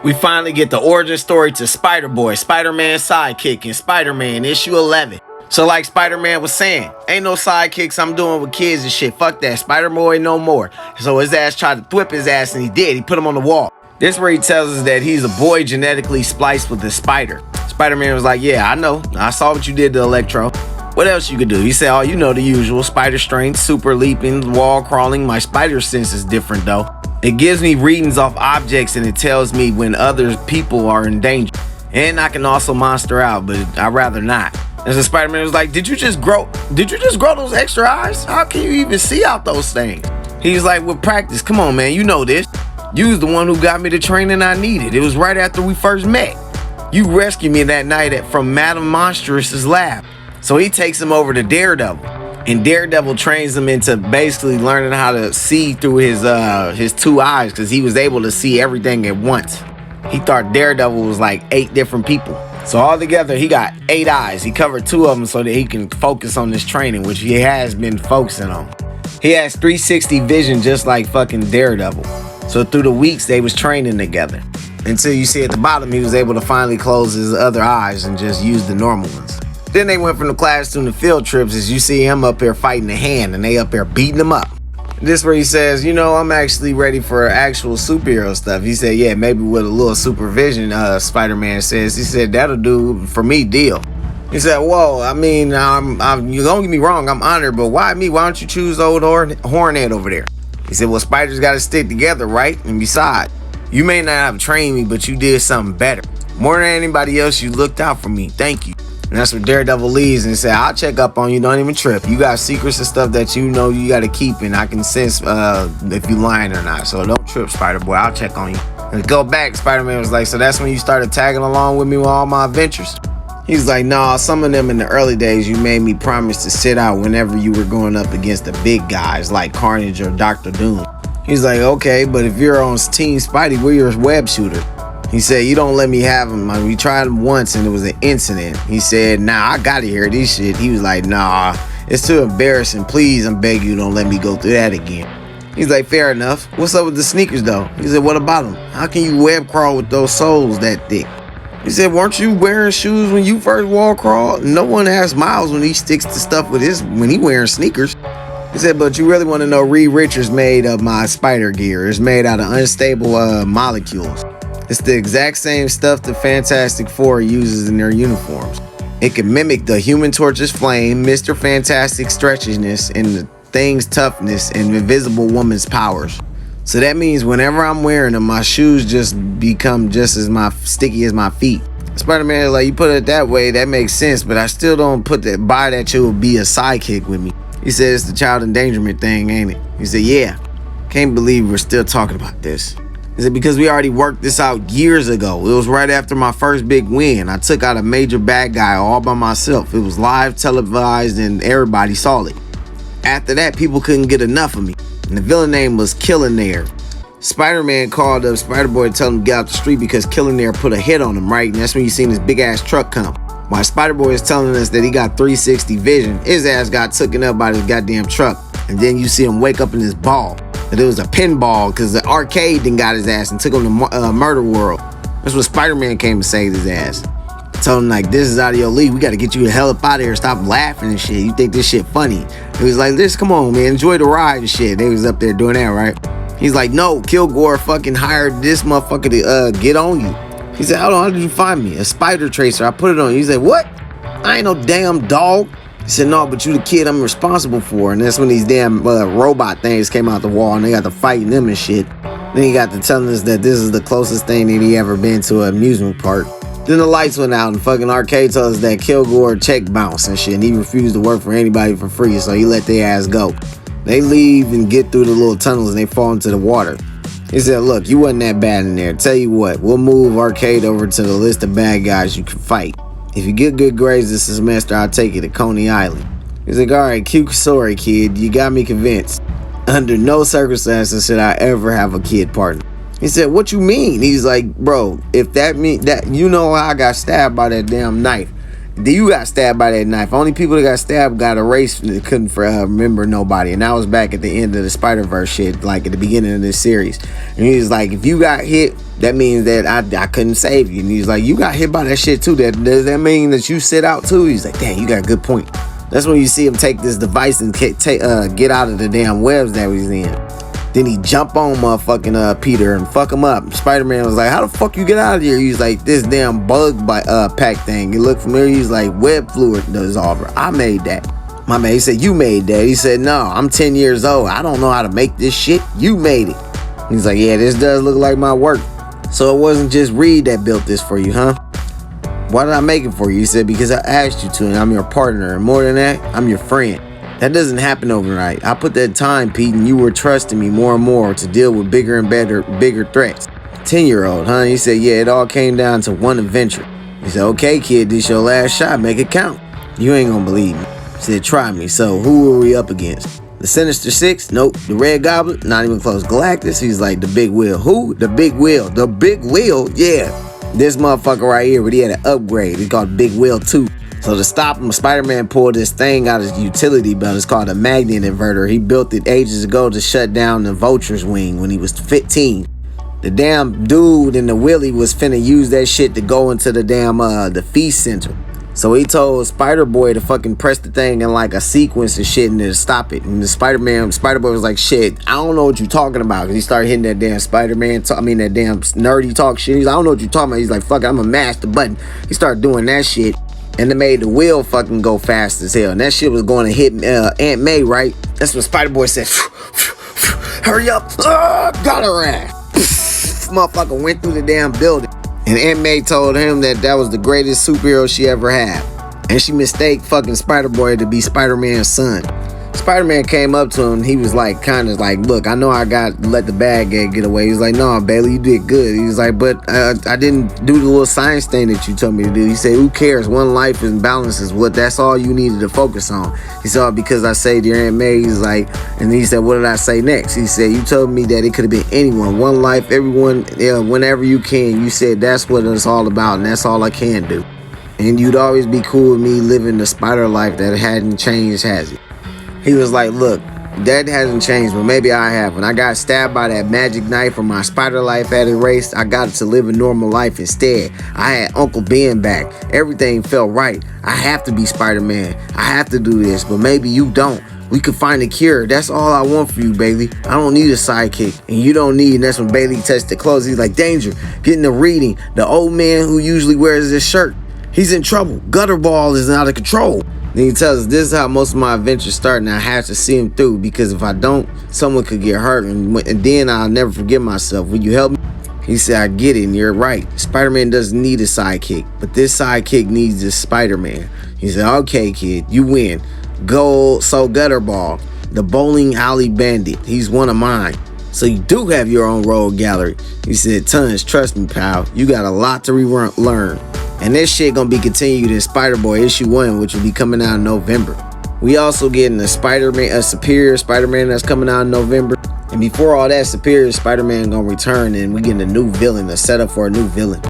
We finally get the origin story to Spider-Boy, Spider-Man's sidekick in Spider-Man issue 11. So like Spider-Man was saying, ain't no sidekicks I'm doing with kids and shit. Fuck that, Spider-Boy no more. So his ass tried to whip his ass and he did. He put him on the wall. This where he tells us that he's a boy genetically spliced with a spider. Spider-Man was like, yeah, I know. I saw what you did to Electro. What else you could do? He said, oh, you know the usual. Spider strength, super leaping, wall crawling. My spider sense is different though. It gives me readings off objects and it tells me when other people are in danger. And I can also monster out, but I'd rather not. And so Spider-Man was like, did you just grow those extra eyes? How can you even see out those things? He's like, with practice, come on, man, you know this. You was the one who got me the training I needed. It was right after we first met. You rescued me that night from Madame Monstrous's lab. So he takes him over to Daredevil. And Daredevil trains him into basically learning how to see through his two eyes, because he was able to see everything at once. He thought Daredevil was like 8 different people. So altogether, he got 8 eyes. He covered 2 of them so that he can focus on this training, which he has been focusing on. He has 360 vision just like fucking Daredevil. So through the weeks, they was training together. Until you see at the bottom, he was able to finally close his other eyes and just use the normal ones. Then they went from the classroom to field trips, as you see him up here fighting a hand and they up here beating him up. This where he says, you know, I'm actually ready for actual superhero stuff. He said, yeah, maybe with a little supervision, Spider-Man says. He said, that'll do for me, deal. He said, whoa, I mean, you don't get me wrong, I'm honored, but why me? Why don't you choose old Hornhead over there? He said, well, spiders got to stick together, right? And besides, you may not have trained me, but you did something better. More than anybody else, you looked out for me. Thank you. And that's where Daredevil leaves and said, I'll check up on you. Don't even trip. You got secrets and stuff that you know you got to keep, and I can sense if you lying or not. So don't trip, Spider-Boy. I'll check on you. And go back, Spider-Man was like, so that's when you started tagging along with me with all my adventures? He's like, nah, some of them in the early days, you made me promise to sit out whenever you were going up against the big guys like Carnage or Dr. Doom. He's like, okay, but if you're on Team Spidey, we're your web shooter. He said, you don't let me have him. We tried him once and it was an incident. He said, nah, I gotta hear this shit. He was like, nah, it's too embarrassing. Please, I'm begging you, don't let me go through that again. He's like, fair enough. What's up with the sneakers though? He said, what about them? How can you web crawl with those soles that thick? He said, weren't you wearing shoes when you first wall crawled? No one asks Miles when he sticks to stuff with when he wearing sneakers. He said, but you really want to know, Reed Richards made of my spider gear. It's made out of unstable molecules. It's the exact same stuff the Fantastic Four uses in their uniforms. It can mimic the Human Torch's flame, Mr. Fantastic's stretchiness, and the Thing's toughness, and Invisible Woman's powers. So that means whenever I'm wearing them, my shoes just become just as sticky as my feet. Spider-Man is like, you put it that way, that makes sense, but I still don't buy that you will be a sidekick with me. He said, it's the child endangerment thing, ain't it? He said, yeah. Can't believe we're still talking about this. He said, because we already worked this out years ago. It was right after my first big win. I took out a major bad guy all by myself. It was live, televised, and everybody saw it. After that, people couldn't get enough of me. And the villain name was Killinaire. Spider-Man called up Spider-Boy to tell him to get out the street because Killinaire put a hit on him, right? And that's when you seen this big-ass truck come. While Spider-Boy is telling us that he got 360 vision, his ass got taken up by this goddamn truck. And then you see him wake up in this ball. That it was a pinball because the arcade then got his ass and took him to Murder World. That's what Spider-Man came to save his ass. Told him like, this is out of your league. We got to get you the hell up out of here. Stop laughing and shit. You think this shit funny. He was like, come on, man. Enjoy the ride and shit. They was up there doing that, right? He's like, no, Kilgore fucking hired this motherfucker to get on you. He said, how did you find me? A spider tracer. I put it on you. He said, what? I ain't no damn dog. He said, no, but you the kid I'm responsible for. And that's when these damn robot things came out the wall and they got to fighting them and shit. Then he got to telling us that this is the closest thing that he ever been to an amusement park. Then the lights went out and fucking arcade told us that Kilgore check bounce and shit. And he refused to work for anybody for free, so he let their ass go. They leave and get through the little tunnels and they fall into the water. He said, look, you wasn't that bad in there. Tell you what, we'll move Arcade over to the list of bad guys you can fight. If you get good grades this semester, I'll take you to Coney Island. He's like, all right, cute story, kid. You got me convinced. Under no circumstances should I ever have a kid partner. He said, what you mean? He's like, bro, if that mean that, you know how I got stabbed by that damn knife. You got stabbed by that knife. Only people that got stabbed got erased and couldn't remember nobody. And that was back at the end of the Spider-Verse shit, like at the beginning of this series. And he was like, if you got hit, that means that I couldn't save you. And he's like, you got hit by that shit too. Does that mean that you sit out too? He's like, damn, you got a good point. That's when you see him take this device and get out of the damn webs that he's in. Then he jump on motherfucking Peter and fuck him up. Spider-Man was like, how the fuck you get out of here? He's like, this damn bug pack thing. He looked familiar. He's like, web fluid dissolver. I made that. My man, he said, you made that. He said, no, I'm 10 years old. I don't know how to make this shit. You made it. He's like, yeah, this does look like my work. So it wasn't just Reed that built this for you, huh? Why did I make it for you? He said, because I asked you to, and I'm your partner. And more than that, I'm your friend. That doesn't happen overnight. I put that time, Pete, and you were trusting me more and more to deal with bigger and bigger threats. 10-year-old, huh? He said, yeah, it all came down to one adventure. He said, okay, kid, this your last shot. Make it count. You ain't gonna believe me. He said, try me. So who were we up against? The Sinister Six? Nope. The Red Goblin? Not even close. Galactus? He's like, the Big Wheel. Who? The Big Wheel. The Big Wheel? Yeah. This motherfucker right here, but he had an upgrade. He called Big Wheel 2. So to stop him, Spider-Man pulled this thing out of his utility belt. It's called a magnet inverter. He built it ages ago to shut down the Vulture's wing when he was 15. The damn dude in the Willy was finna use that shit to go into the damn the feast center. So he told Spider-Boy to fucking press the thing in like a sequence of shit and then stop it. And the Spider-Boy was like, shit, I don't know what you're talking about. Cause he started hitting that damn that damn nerdy talk shit. He's like, I don't know what you're talking about. He's like, fuck it, I'm gonna mash the button. He started doing that shit. And it made the wheel fucking go fast as hell. And that shit was going to hit Aunt May, right? That's when Spider-Boy said, hurry up. Got her ass. Motherfucker went through the damn building. And Aunt May told him that was the greatest superhero she ever had. And she mistaked fucking Spider-Boy to be Spider-Man's son. Spider-Man came up to him and he was like, kind of like, look, I know I let the bad guy get away. He was like, no, Bailey, you did good. He was like, but I didn't do the little science thing that you told me to do. He said, who cares? One life and balance is that's all you needed to focus on. He said, because I saved your Aunt May. He's like, and he said, what did I say next? He said, you told me that it could have been anyone. One life, everyone, whenever you can. You said that's what it's all about and that's all I can do. And you'd always be cool with me living the spider life that hadn't changed, has it? He was like, look, that hasn't changed, but maybe I have. When I got stabbed by that magic knife or my spider life had erased, I got to live a normal life instead. I had Uncle Ben back. Everything felt right. I have to be Spider-Man. I have to do this, but maybe you don't. We could find a cure. That's all I want for you, Bailey. I don't need a sidekick, and you don't need. And that's when Bailey touched the clothes. He's like, danger, getting a reading. The old man who usually wears this shirt, he's in trouble. Gutterball is out of control. Then he tells us this is how most of my adventures start, and I have to see him through because if I don't, someone could get hurt, and then I'll never forgive myself. Will you help me? He said, I get it, and you're right. Spider-Man doesn't need a sidekick, but this sidekick needs this Spider-Man. He said, okay, kid, you win. Go, so Gutterball, the bowling alley bandit. He's one of mine. So you do have your own rogue gallery. He said, tons, trust me, pal. You got a lot to learn. And this shit gonna be continued in Spider-Boy issue 1, which will be coming out in November. We also getting a Superior Spider-Man that's coming out in November. And before all that, Superior Spider-Man gonna return and we getting a new villain, a setup for a new villain.